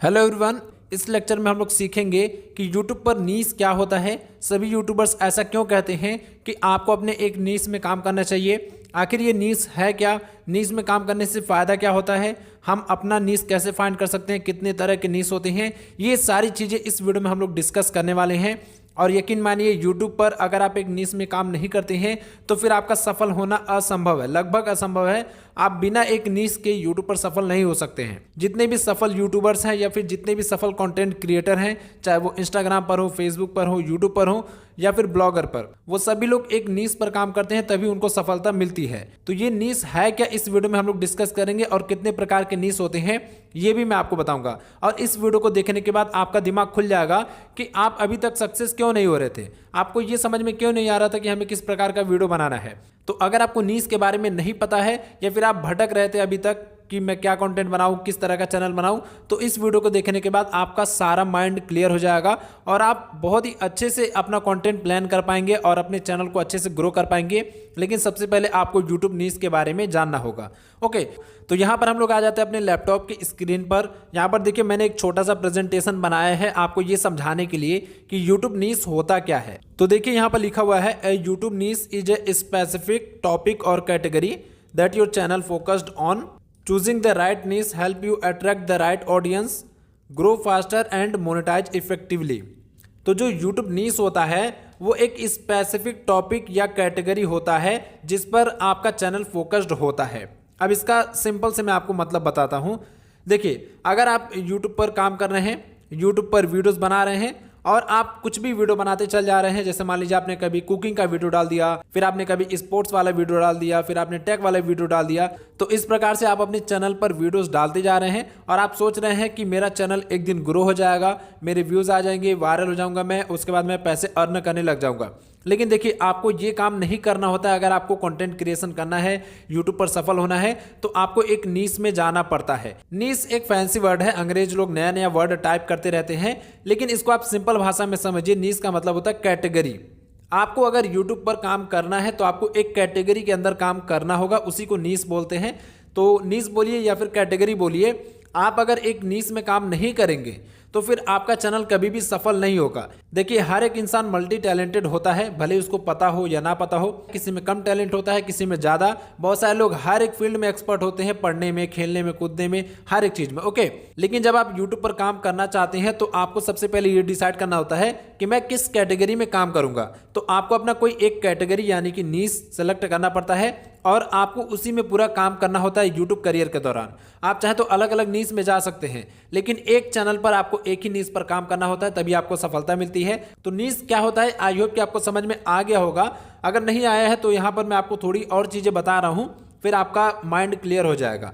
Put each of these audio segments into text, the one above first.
Hello everyone, इस lecture में हम लोग सीखेंगे कि यूट्यूब पर नीश क्या होता है। सभी यूट्यूबर्स ऐसा क्यों कहते हैं कि आपको अपने एक नीश में काम करना चाहिए। आखिर ये नीश है क्या, नीश में काम करने से फ़ायदा क्या होता है, हम अपना नीश कैसे फाइंड कर सकते हैं, कितने तरह के नीश होते हैं, ये सारी चीज़ें इस वीडियो में हम लोग डिस्कस करने वाले हैं। और यकीन मानिए यूट्यूब पर अगर आप एक नीश में काम नहीं करते हैं तो फिर आपका सफल होना असंभव है, लगभग असंभव है। आप बिना एक नीश के यूट्यूब पर सफल नहीं हो सकते हैं। जितने भी सफल यूट्यूबर्स हैं या फिर जितने भी सफल कंटेंट क्रिएटर हैं, चाहे वो इंस्टाग्राम पर हो, फेसबुक पर हो, यूट्यूब पर हो या फिर ब्लॉगर पर, वो सभी लोग एक नीश पर काम करते हैं, तभी उनको सफलता मिलती है। तो ये नीश है क्या, इस वीडियो में हम लोग डिस्कस करेंगे और कितने प्रकार के नीश होते हैं ये भी मैं आपको बताऊंगा। और इस वीडियो को देखने के बाद आपका दिमाग खुल जाएगा कि आप अभी तक सक्सेस क्यों नहीं हो रहे थे, आपको ये समझ में क्यों नहीं आ रहा था कि हमें किस प्रकार का वीडियो बनाना है। तो अगर आपको नीश के बारे में नहीं पता है या फिर आप भटक रहे थे अभी तक कि मैं क्या कंटेंट बनाऊं, किस तरह का चैनल बनाऊं, तो इस वीडियो को देखने के बाद आपका सारा माइंड क्लियर हो जाएगा और आप बहुत ही अच्छे से अपना कंटेंट प्लान कर पाएंगे और अपने चैनल को अच्छे से ग्रो कर पाएंगे। लेकिन सबसे पहले आपको यूट्यूब नीश के बारे में जानना होगा। ओके, तो यहाँ पर हम लोग आ जाते हैं अपने लैपटॉप की स्क्रीन पर। यहाँ पर देखिए मैंने एक छोटा सा प्रेजेंटेशन बनाया है आपको ये समझाने के लिए कि यूट्यूब नीश होता क्या है। तो देखिए यहाँ पर लिखा हुआ है, a YouTube niche is a specific topic और category that your channel focused on. Choosing the right niche help you attract the right audience, grow faster and monetize effectively। तो जो YouTube नीश होता है वो एक स्पेसिफिक टॉपिक या category होता है जिस पर आपका चैनल फोकस्ड होता है। अब इसका सिंपल से मैं आपको मतलब बताता हूँ। देखिए, अगर आप YouTube पर काम कर रहे हैं, YouTube पर वीडियोस बना रहे हैं और आप कुछ भी वीडियो बनाते चल जा रहे हैं, जैसे मान लीजिए आपने कभी कुकिंग का वीडियो डाल दिया, फिर आपने कभी स्पोर्ट्स वाला वीडियो डाल दिया, फिर आपने टेक वाला वीडियो डाल दिया, तो इस प्रकार से आप अपने चैनल पर वीडियोस डालते जा रहे हैं और आप सोच रहे हैं कि मेरा चैनल एक दिन ग्रो हो जाएगा, मेरे व्यूज़ आ जाएंगे, वायरल हो जाऊंगा मैं, उसके बाद मैं पैसे अर्न करने लग जाऊंगा। लेकिन देखिए, आपको ये काम नहीं करना होता है। अगर आपको कंटेंट क्रिएशन करना है, यूट्यूब पर सफल होना है, तो आपको एक नीश में जाना पड़ता है। नीश एक फैंसी वर्ड है, अंग्रेज लोग नया नया वर्ड टाइप करते रहते हैं, लेकिन इसको आप सिंपल भाषा में समझिए। नीश का मतलब होता है कैटेगरी। आपको अगर यूट्यूब पर काम करना है तो आपको एक कैटेगरी के अंदर काम करना होगा, उसी को नीश बोलते हैं। तो नीश बोलिए या फिर कैटेगरी बोलिए, आप अगर एक नीश में काम नहीं करेंगे तो फिर आपका चैनल कभी भी सफल नहीं होगा। देखिए, हर एक इंसान मल्टी टैलेंटेड होता है, भले उसको पता हो या ना पता हो। किसी में कम टैलेंट होता है, किसी में ज़्यादा। बहुत सारे लोग हर एक फील्ड में एक्सपर्ट होते हैं, पढ़ने में, खेलने में, कूदने में, हर एक चीज़ में। ओके, लेकिन जब आप यूट्यूब पर काम करना चाहते हैं तो आपको सबसे पहले ये डिसाइड करना होता है कि मैं किस कैटेगरी में काम करूंगा। तो आपको अपना कोई एक कैटेगरी यानी कि नीश सेलेक्ट करना पड़ता है और आपको उसी में पूरा काम करना होता है यूट्यूब करियर के दौरान। आप चाहे तो अलग अलग नीश में जा सकते हैं, लेकिन एक चैनल पर आपको एक ही नीश पर काम करना होता है, तभी आपको सफलता मिलती है। तो नीश क्या होता है, आई होप कि आपको समझ में आ गया होगा। अगर नहीं आया है तो यहाँ पर मैं आपको थोड़ी और चीज़ें बता रहा हूँ, फिर आपका माइंड क्लियर हो जाएगा।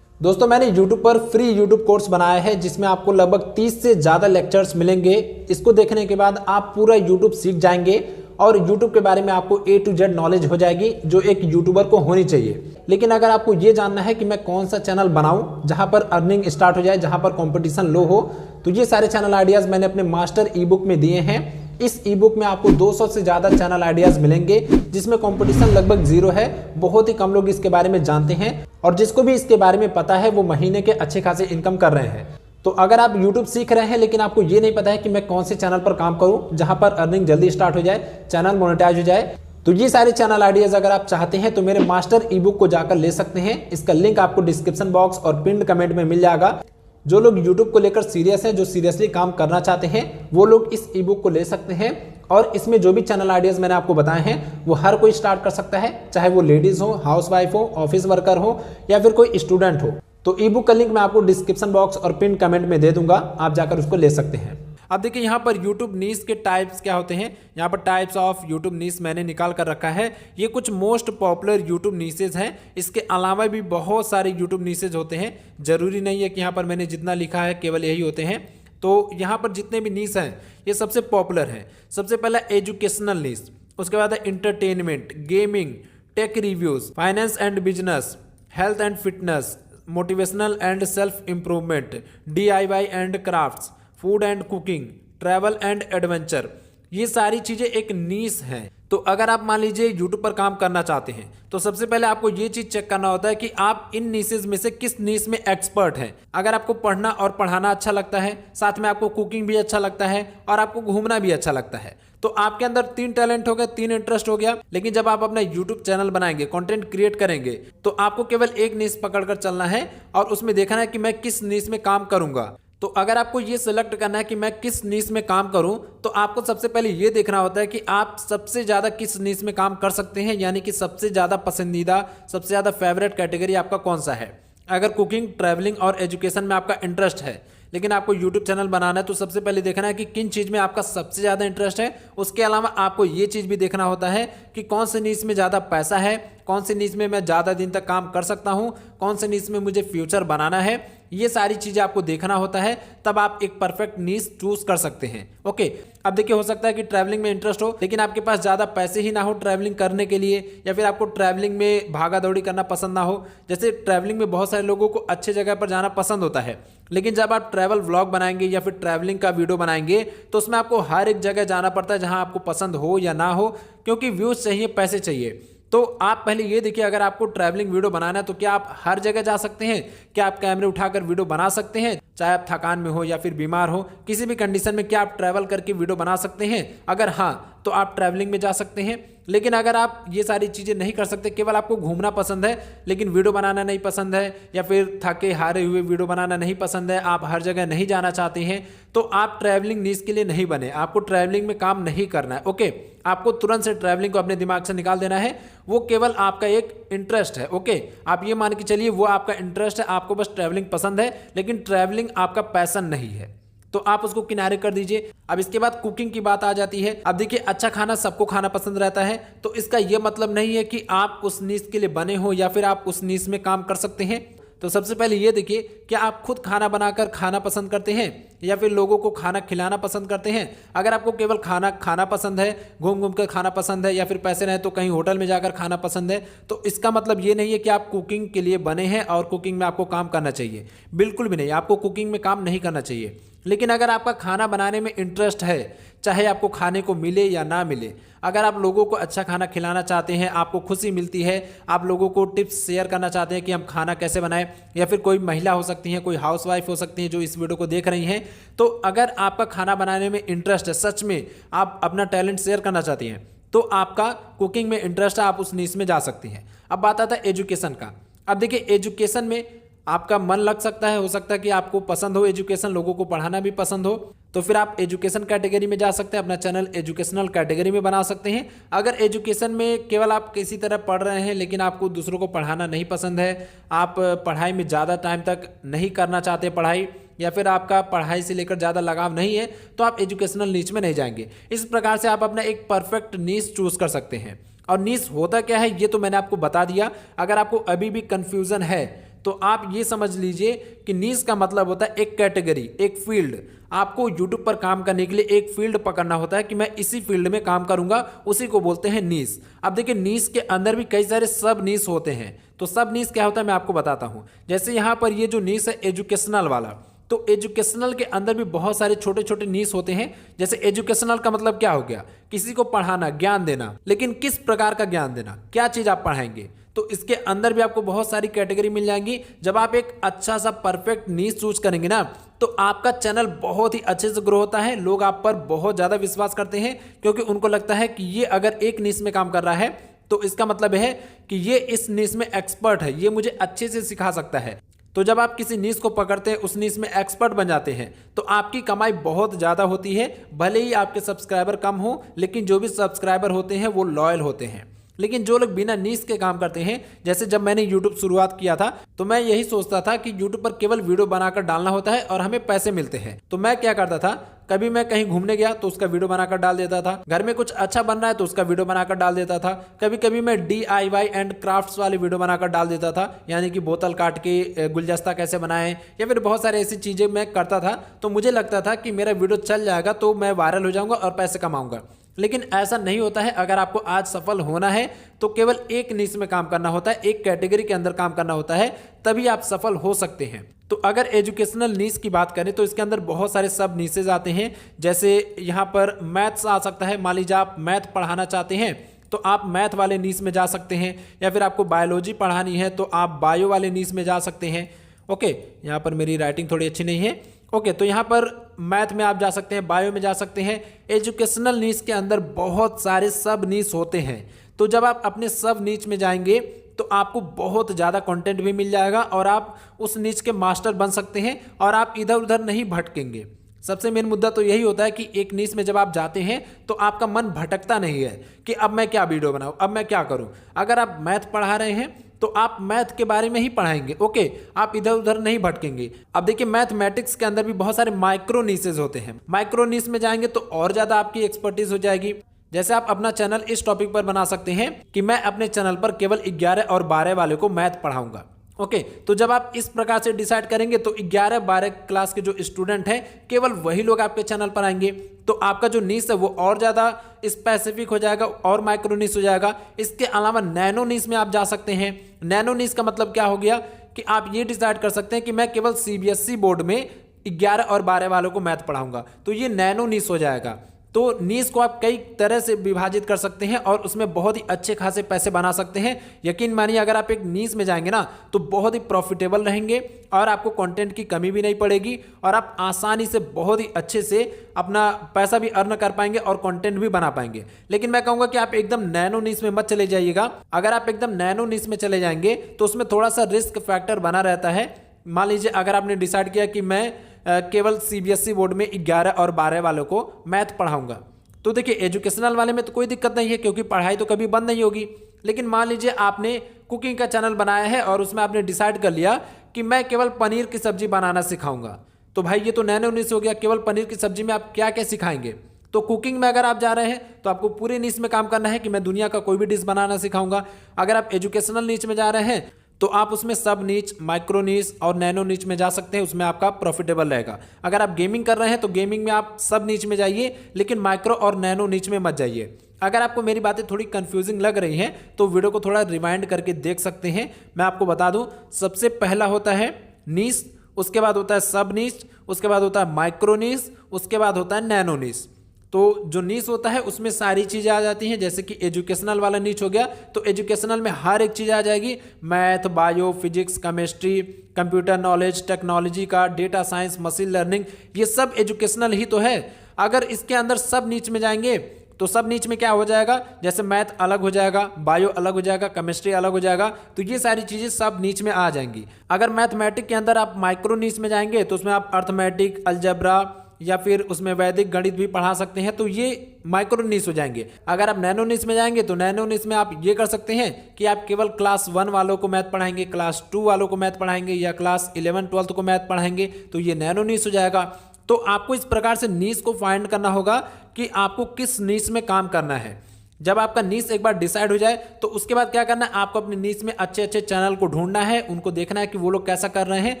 दोस्तों, मैंने YouTube पर फ्री YouTube कोर्स बनाया है जिसमें आपको लगभग 30 से ज़्यादा लेक्चर्स मिलेंगे। इसको देखने के बाद आप पूरा YouTube सीख जाएंगे और YouTube के बारे में आपको A to Z नॉलेज हो जाएगी, जो एक यूट्यूबर को होनी चाहिए। लेकिन अगर आपको ये जानना है कि मैं कौन सा चैनल बनाऊं जहां पर अर्निंग स्टार्ट हो जाए, जहां पर कंपटीशन लो हो, तो ये सारे चैनल आइडियाज़ मैंने अपने मास्टर ई बुक में दिए हैं। इस ई बुक में आपको 200 से ज़्यादा चैनल आइडियाज़ मिलेंगे जिसमें कंपटीशन लगभग जीरो है। बहुत ही कम लोग इसके बारे में जानते हैं और जिसको भी इसके बारे में पता है वो महीने के अच्छे खासे इनकम कर रहे हैं। तो अगर आप YouTube सीख रहे हैं लेकिन आपको ये नहीं पता है कि मैं कौन से चैनल पर काम करूं जहां पर अर्निंग जल्दी स्टार्ट हो जाए, चैनल मोनेटाइज हो जाए, तो ये सारे चैनल आइडियाज अगर आप चाहते हैं तो मेरे मास्टर ई बुक को जाकर ले सकते हैं। इसका लिंक आपको डिस्क्रिप्शन बॉक्स और पिन्ड कमेंट में मिल जाएगा। जो लोग YouTube को लेकर सीरियस हैं, जो सीरियसली काम करना चाहते हैं, वो लोग इस ई बुक को ले सकते हैं। और इसमें जो भी चैनल आइडियाज मैंने आपको बताए हैं वो हर कोई स्टार्ट कर सकता है, चाहे वो लेडीज हो, हाउसवाइफ हो, ऑफिस वर्कर हो या फिर कोई स्टूडेंट हो। तो ई बुक का लिंक मैं आपको डिस्क्रिप्शन बॉक्स और पिन कमेंट में दे दूंगा, आप जाकर उसको ले सकते हैं। अब देखिए, यहाँ पर YouTube नीश के टाइप्स क्या होते हैं। यहाँ पर टाइप्स ऑफ YouTube नीश मैंने निकाल कर रखा है। ये कुछ मोस्ट पॉपुलर YouTube नीशेज हैं। इसके अलावा भी बहुत सारे YouTube नीशेज होते हैं, जरूरी नहीं है कि यहाँ पर मैंने जितना लिखा है केवल यही होते हैं। तो यहाँ पर जितने भी नीश हैं ये सबसे पॉपुलर हैं। सबसे पहला एजुकेशनल नीश, उसके बाद है entertainment, gaming, tech reviews, finance and business, health and fitness, motivational and self improvement, DIY and crafts, food and cooking, travel and adventure. ये सारी चीजें एक नीश हैं। तो अगर आप मान लीजिए यूट्यूब पर काम करना चाहते हैं तो सबसे पहले आपको ये चीज चेक करना होता है कि आप इन नीसेज में से किस नीश में एक्सपर्ट हैं। अगर आपको पढ़ना और पढ़ाना अच्छा लगता है, साथ में आपको कुकिंग भी अच्छा लगता है और आपको घूमना भी अच्छा लगता है, तो आपके अंदर 3 टैलेंट हो गए, 3 इंटरेस्ट हो गया। लेकिन जब आप अपना यूट्यूब चैनल बनाएंगे, कंटेंट क्रिएट करेंगे, तो आपको केवल एक नीश पकड़कर चलना है और उसमें देखना है कि मैं किस नीश में काम करूंगा। तो अगर आपको ये सिलेक्ट करना है कि मैं किस नीश में काम करूं, तो आपको सबसे पहले ये देखना होता है कि आप सबसे ज्यादा किस नीश में काम कर सकते हैं, यानी कि सबसे ज्यादा पसंदीदा, सबसे ज्यादा फेवरेट कैटेगरी आपका कौन सा है। अगर कुकिंग, ट्रैवलिंग और एजुकेशन में आपका इंटरेस्ट है, लेकिन आपको यूट्यूब चैनल बनाना है, तो सबसे पहले देखना है कि किन चीज़ में आपका सबसे ज़्यादा इंटरेस्ट है। उसके अलावा आपको ये चीज़ भी देखना होता है कि कौन से नीश में ज़्यादा पैसा है, कौन से नीश में मैं ज़्यादा दिन तक काम कर सकता हूँ, कौन से नीश में मुझे फ्यूचर बनाना है। ये सारी चीज़ें आपको देखना होता है, तब आप एक परफेक्ट नीश चूज कर सकते हैं। ओके, अब देखिए, हो सकता है कि ट्रैवलिंग में इंटरेस्ट हो लेकिन आपके पास ज़्यादा पैसे ही ना हो ट्रैवलिंग करने के लिए, या फिर आपको ट्रैवलिंग में भागा दौड़ी करना पसंद ना हो। जैसे ट्रैवलिंग में बहुत सारे लोगों को अच्छे जगह पर जाना पसंद होता है, लेकिन जब आप ट्रैवल व्लॉग बनाएंगे या फिर ट्रैवलिंग का वीडियो बनाएंगे तो उसमें आपको हर एक जगह जाना पड़ता है जहां आपको पसंद हो या ना हो, क्योंकि व्यूज चाहिए, पैसे चाहिए। तो आप पहले ये देखिए, अगर आपको ट्रैवलिंग वीडियो बनाना है तो क्या आप हर जगह जा सकते हैं? क्या आप कैमरे उठाकर वीडियो बना सकते हैं? चाहे आप थकान में हो या फिर बीमार हो, किसी भी कंडीशन में क्या आप ट्रैवल करके वीडियो बना सकते हैं? अगर हाँ, तो आप ट्रैवलिंग में जा सकते हैं। लेकिन अगर आप ये सारी चीज़ें नहीं कर सकते, केवल आपको घूमना पसंद है लेकिन वीडियो बनाना नहीं पसंद है, या फिर थके हारे हुए वीडियो बनाना नहीं पसंद है, आप हर जगह नहीं जाना चाहते हैं, तो आप ट्रैवलिंग नीश के लिए नहीं बने। आपको ट्रैवलिंग में काम नहीं करना है। ओके, आपको तुरंत से ट्रैवलिंग को अपने दिमाग से निकाल देना है। वो केवल आपका एक इंटरेस्ट है। ओके, आप ये मान के चलिए वो आपका इंटरेस्ट है, आपको बस ट्रैवलिंग पसंद है, लेकिन ट्रैवलिंग आपका पैशन नहीं है, तो आप उसको किनारे कर दीजिए। अब इसके बाद कुकिंग की बात आ जाती है। अब देखिए, अच्छा खाना सबको खाना पसंद रहता है, तो इसका यह मतलब नहीं है कि आप उस नीश के लिए बने हो या फिर आप उस नीश में काम कर सकते हैं। तो सबसे पहले ये देखिए, क्या आप खुद खाना बनाकर खाना पसंद करते हैं या फिर लोगों को खाना खिलाना पसंद करते हैं? अगर आपको केवल खाना खाना पसंद है, घूम घूम कर खाना पसंद है, या फिर पैसे रहे तो कहीं होटल में जाकर खाना पसंद है, तो इसका मतलब ये नहीं है कि आप कुकिंग के लिए बने हैं और कुकिंग में आपको काम करना चाहिए। बिल्कुल भी नहीं, आपको कुकिंग में काम नहीं करना चाहिए। लेकिन अगर आपका खाना बनाने में इंटरेस्ट है, चाहे आपको खाने को मिले या ना मिले, अगर आप लोगों को अच्छा खाना खिलाना चाहते हैं, आपको खुशी मिलती है, आप लोगों को टिप्स शेयर करना चाहते हैं कि हम खाना कैसे बनाएं, या फिर कोई महिला हो सकती है, कोई हाउसवाइफ हो सकती है जो इस वीडियो को देख रही हैं, तो अगर आपका खाना बनाने में इंटरेस्ट है, सच में आप अपना टैलेंट शेयर करना चाहती हैं, तो आपका कुकिंग में इंटरेस्ट है, आप उस नीश में जा सकती हैं। अब बात आता है एजुकेशन का। अब देखिए, एजुकेशन में आपका मन लग सकता है, हो सकता है कि आपको पसंद हो एजुकेशन, लोगों को पढ़ाना भी पसंद हो, तो फिर आप एजुकेशन कैटेगरी में जा सकते हैं, अपना चैनल एजुकेशनल कैटेगरी में बना सकते हैं। अगर एजुकेशन में केवल आप किसी तरह पढ़ रहे हैं लेकिन आपको दूसरों को पढ़ाना नहीं पसंद है, आप पढ़ाई में ज़्यादा टाइम तक नहीं करना चाहते पढ़ाई, या फिर आपका पढ़ाई से लेकर ज़्यादा लगाव नहीं है, तो आप एजुकेशनल नीच में नहीं जाएंगे। इस प्रकार से आप अपना एक परफेक्ट नीच चूज कर सकते हैं। और नीच होता क्या है ये तो मैंने आपको बता दिया। अगर आपको अभी भी कन्फ्यूज़न है तो आप ये समझ लीजिए कि नीश का मतलब होता है एक कैटेगरी, एक फील्ड। आपको यूट्यूब पर काम करने के लिए एक फील्ड पकड़ना होता है कि मैं इसी फील्ड में काम करूंगा, उसी को बोलते हैं नीश। अब देखिए, नीश के अंदर भी कई सारे सब नीश होते हैं। तो सब नीश क्या होता है मैं आपको बताता हूं। जैसे यहां पर ये जो नीश है एजुकेशनल वाला, तो एजुकेशनल के अंदर भी बहुत सारे छोटे छोटे नीश होते हैं। जैसे एजुकेशनल का मतलब क्या हो गया, किसी को पढ़ाना, ज्ञान देना, लेकिन किस प्रकार का ज्ञान देना, क्या चीज आप पढ़ाएंगे, तो इसके अंदर भी आपको बहुत सारी कैटेगरी मिल जाएंगी। जब आप एक अच्छा सा परफेक्ट नीश चूज करेंगे ना, तो आपका चैनल बहुत ही अच्छे से ग्रो होता है। लोग आप पर बहुत ज्यादा विश्वास करते हैं, क्योंकि उनको लगता है कि ये अगर एक नीश में काम कर रहा है तो इसका मतलब है कि ये इस नीश में एक्सपर्ट है, ये मुझे अच्छे से सिखा सकता है। तो जब आप किसी नीश को पकड़ते हैं, उस नीश में एक्सपर्ट बन जाते हैं, तो आपकी कमाई बहुत ज़्यादा होती है। भले ही आपके सब्सक्राइबर कम हो, लेकिन जो भी सब्सक्राइबर होते हैं वो लॉयल होते हैं। लेकिन जो लोग बिना नीश के काम करते हैं, जैसे जब मैंने YouTube शुरुआत किया था तो मैं यही सोचता था कि YouTube पर केवल वीडियो बनाकर डालना होता है और हमें पैसे मिलते हैं। तो मैं क्या करता था, कभी मैं कहीं घूमने गया तो उसका वीडियो बनाकर डाल देता था, घर में कुछ अच्छा बन रहा है तो उसका वीडियो बनाकर डाल देता था, कभी कभी मैं DIY एंड क्राफ्ट्स वाली वीडियो बनाकर डाल देता था, यानी कि बोतल काट के गुलदस्ता कैसे बनाएं, या फिर बहुत सारी ऐसी चीज़ें मैं करता था। तो मुझे लगता था कि मेरा वीडियो चल जाएगा तो मैं वायरल हो जाऊंगा और पैसे कमाऊंगा। लेकिन ऐसा नहीं होता है। अगर आपको आज सफल होना है तो केवल एक नीश में काम करना होता है, एक कैटेगरी के अंदर काम करना होता है, तभी आप सफल हो सकते हैं। तो अगर एजुकेशनल नीश की बात करें तो इसके अंदर बहुत सारे सब नीशेज आते हैं। जैसे यहाँ पर मैथ्स आ सकता है, मान लीजिए आप मैथ पढ़ाना चाहते हैं तो आप मैथ वाले नीश में जा सकते हैं, या फिर आपको बायोलॉजी पढ़ानी है तो आप बायो वाले नीश में जा सकते हैं। ओके, यहाँ पर मेरी राइटिंग थोड़ी अच्छी नहीं है। ओके, तो यहाँ पर मैथ में आप जा सकते हैं, बायो में जा सकते हैं। एजुकेशनल नीश के अंदर बहुत सारे सब नीश होते हैं। तो जब आप अपने सब नीच में जाएंगे तो आपको बहुत ज़्यादा कंटेंट भी मिल जाएगा और आप उस नीच के मास्टर बन सकते हैं और आप इधर उधर नहीं भटकेंगे। सबसे मेन मुद्दा तो यही होता है कि एक नीच में जब आप जाते हैं तो आपका मन भटकता नहीं है कि अब मैं क्या वीडियो बनाऊं, अब मैं क्या करूं। अगर आप मैथ पढ़ा रहे हैं तो आप मैथ के बारे में ही पढ़ाएंगे। ओके, आप इधर उधर नहीं भटकेंगे। अब देखिए, मैथमेटिक्स के अंदर भी बहुत सारे माइक्रो नीसेज होते हैं। माइक्रो नीस में जाएंगे तो और ज़्यादा आपकी एक्सपर्टीज हो जाएगी। जैसे आप अपना चैनल इस टॉपिक पर बना सकते हैं कि मैं अपने चैनल पर केवल 11 और 12 वाले को मैथ पढ़ाऊंगा। ओके, तो जब आप इस प्रकार से डिसाइड करेंगे तो 11-12 क्लास के जो स्टूडेंट हैं केवल वही लोग आपके चैनल पर आएंगे। तो आपका जो नीश है वो और ज़्यादा स्पेसिफिक हो जाएगा और माइक्रो नीश हो जाएगा। इसके अलावा नैनो नीश में आप जा सकते हैं। नैनो नीश का मतलब क्या हो गया कि आप ये डिसाइड कर सकते हैं कि मैं केवल CBSE बोर्ड में 11 और 12 वालों को मैथ पढ़ाऊंगा, तो ये नैनो नीश हो जाएगा। तो नीश को आप कई तरह से विभाजित कर सकते हैं और उसमें बहुत ही अच्छे खासे पैसे बना सकते हैं। यकीन मानिए, अगर आप एक नीश में जाएंगे ना तो बहुत ही प्रॉफिटेबल रहेंगे और आपको कंटेंट की कमी भी नहीं पड़ेगी और आप आसानी से बहुत ही अच्छे से अपना पैसा भी अर्न कर पाएंगे और कंटेंट भी बना पाएंगे। लेकिन मैं कहूँगा कि आप एकदम नैनो नीश में मत चले जाइएगा। अगर आप एकदम नैनो नीश में चले जाएंगे तो उसमें थोड़ा सा रिस्क फैक्टर बना रहता है। मान लीजिए, अगर आपने डिसाइड किया कि मैं केवल CBSE बोर्ड में 11 और 12 वालों को मैथ पढ़ाऊंगा, तो देखिए एजुकेशनल वाले में तो कोई दिक्कत नहीं है क्योंकि पढ़ाई तो कभी बंद नहीं होगी। लेकिन मान लीजिए आपने कुकिंग का चैनल बनाया है और उसमें आपने डिसाइड कर लिया कि मैं केवल पनीर की सब्जी बनाना सिखाऊंगा, तो भाई ये तो नैनो नीश हो गया। केवल पनीर की सब्जी में आप क्या क्या सिखाएंगे? तो कुकिंग में अगर आप जा रहे हैं तो आपको पूरे नीश में काम करना है कि मैं दुनिया का कोई भी डिश बनाना सिखाऊंगा। अगर आप एजुकेशनल नीच में जा रहे हैं तो आप उसमें सब नीच, माइक्रो नीच और नैनो नीच में जा सकते हैं, उसमें आपका प्रॉफिटेबल रहेगा। अगर आप गेमिंग कर रहे हैं तो गेमिंग में आप सब नीच में जाइए, लेकिन माइक्रो और नैनो नीच में मत जाइए। अगर आपको मेरी बातें थोड़ी कंफ्यूजिंग लग रही हैं तो वीडियो को थोड़ा रिवाइंड करके देख सकते हैं। मैं आपको बता दूं, सबसे पहला होता है नीच, उसके बाद होता है सब नीच, उसके बाद होता है माइक्रो नीच, उसके बाद होता है नैनो नीच। तो जो नीश होता है उसमें सारी चीज़ें आ जाती हैं। जैसे कि एजुकेशनल वाला नीच हो गया तो एजुकेशनल में हर एक चीज़ आ जाएगी, math, bio, physics, chemistry, computer knowledge, technology का, डेटा साइंस, मशीन लर्निंग, ये सब एजुकेशनल ही तो है। अगर इसके अंदर सब नीच में जाएंगे तो सब नीच में क्या हो जाएगा, जैसे मैथ अलग हो जाएगा, बायो अलग हो जाएगा, केमिस्ट्री अलग हो जाएगा, तो ये सारी चीज़ें सब नीच में आ जाएंगी। अगर मैथमेटिक के अंदर आप माइक्रो नीच में जाएंगे तो उसमें आप अर्थमेटिक, अलजेब्रा या फिर उसमें वैदिक गणित भी पढ़ा सकते हैं, तो ये माइक्रो नीच हो जाएंगे। अगर आप नैनो नीच में जाएंगे तो नैनो नीच में आप ये कर सकते हैं कि आप केवल क्लास 1 वालों को मैथ पढ़ाएंगे, क्लास 2 वालों को मैथ पढ़ाएंगे या क्लास 11-12 को मैथ पढ़ाएंगे, तो ये नैनो नीच हो जाएगा। तो आपको इस प्रकार से नीच को फाइंड करना होगा कि आपको किस नीच में काम करना है। जब आपका नीच एक बार डिसाइड हो जाए तो उसके बाद क्या करना है, आपको अपने नीच में अच्छे अच्छे चैनल को ढूंढना है, उनको देखना है कि वो लोग कैसा कर रहे हैं,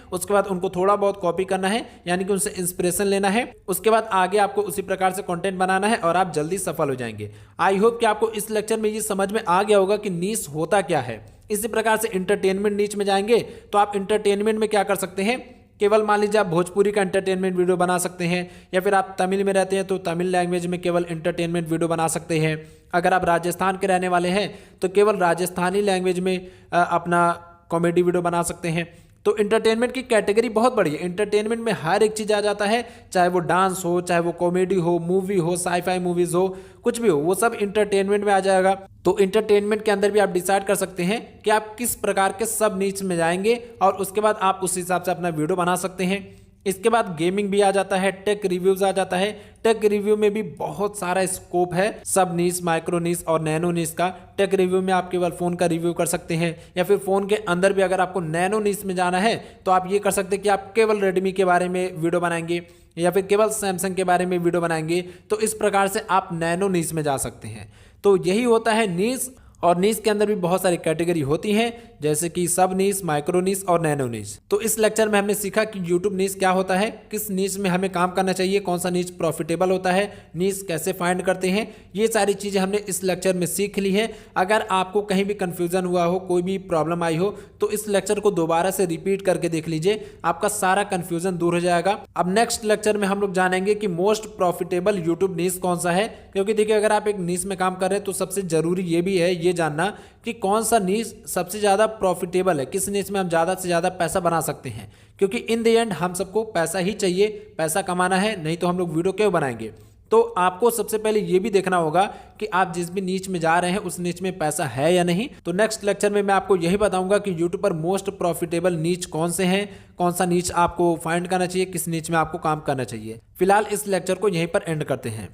उसके बाद उनको थोड़ा बहुत कॉपी करना है, यानी कि उनसे इंस्पिरेशन लेना है। उसके बाद आगे आपको उसी प्रकार से कंटेंट बनाना है और आप जल्दी सफल हो जाएंगे। आई होप कि आपको इस लेक्चर में ये समझ में आ गया होगा कि नीच होता क्या है। इसी प्रकार से इंटरटेनमेंट नीच में जाएंगे तो आप इंटरटेनमेंट में क्या कर सकते हैं, केवल मान लीजिए आप भोजपुरी का एंटरटेनमेंट वीडियो बना सकते हैं, या फिर आप तमिल में रहते हैं तो तमिल लैंग्वेज में केवल एंटरटेनमेंट वीडियो बना सकते हैं। अगर आप राजस्थान के रहने वाले हैं तो केवल राजस्थानी लैंग्वेज में अपना कॉमेडी वीडियो बना सकते हैं। तो इंटरटेनमेंट की कैटेगरी बहुत बड़ी है। इंटरटेनमेंट में हर एक चीज़ आ जाता है, चाहे वो डांस हो, चाहे वो कॉमेडी हो, मूवी हो, साईफाई मूवीज हो, कुछ भी हो, वो सब इंटरटेनमेंट में आ जाएगा। तो इंटरटेनमेंट के अंदर भी आप डिसाइड कर सकते हैं कि आप किस प्रकार के सब नीच में जाएंगे और उसके बाद आप उस हिसाब से अपना वीडियो बना सकते हैं। इसके बाद गेमिंग भी आ जाता है, टेक रिव्यूज आ जाता है। टेक रिव्यू में भी बहुत सारा स्कोप है, सब नीच, माइक्रो नीच और नैनो नीच का। टेक रिव्यू में आप केवल फोन का रिव्यू कर सकते हैं, या फिर फोन के अंदर भी अगर आपको नैनो नीच में जाना है तो आप ये कर सकते हैं कि आप केवल रेडमी के बारे में वीडियो बनाएंगे या फिर केवल सैमसंग के बारे में वीडियो बनाएंगे। तो इस प्रकार से आप नैनो नीच में जा सकते हैं। तो यही होता है नीच और नीश के अंदर भी बहुत सारी कैटेगरी होती हैं, जैसे कि सब नीश, माइक्रो नीश और नैनो नीश। तो इस लेक्चर में हमने सीखा कि यूट्यूब नीश क्या होता है, किस नीश में हमें काम करना चाहिए, कौन सा नीश प्रॉफिटेबल होता है, नीश कैसे फाइंड करते हैं, ये सारी चीजें हमने इस लेक्चर में सीख ली है। अगर आपको कहीं भी कंफ्यूजन हुआ हो, कोई भी प्रॉब्लम आई हो, तो इस लेक्चर को दोबारा से रिपीट करके देख लीजिए, आपका सारा कंफ्यूजन दूर हो जाएगा। अब नेक्स्ट लेक्चर में हम लोग जानेंगे कि मोस्ट प्रॉफिटेबल यूट्यूब नीश कौन सा है, क्योंकि देखिए अगर आप एक नीश में काम कर रहे हैं तो सबसे जरूरी ये भी है ये जानना कि कौन सा नीश सबसे ज्यादा प्रॉफिटेबल है, किस नीश में हम ज्यादा से ज्यादा पैसा बना सकते हैं। क्योंकि इन द एंड हम सबको पैसा ही चाहिए, पैसा कमाना है, नहीं तो हम लोग वीडियो क्यों बनाएंगे। तो आपको सबसे पहले ये भी देखना होगा कि आप जिस भी नीच में जा रहे हैं उस नीच में पैसा है या नहीं। तो नेक्स्ट लेक्चर में मैं आपको यही बताऊंगा कि यूट्यूब पर मोस्ट प्रॉफिटेबल नीच कौन से हैं, कौन सा नीच आपको फाइंड करना चाहिए, किस नीच में आपको काम करना चाहिए। फिलहाल इस लेक्चर को यहीं पर एंड करते हैं।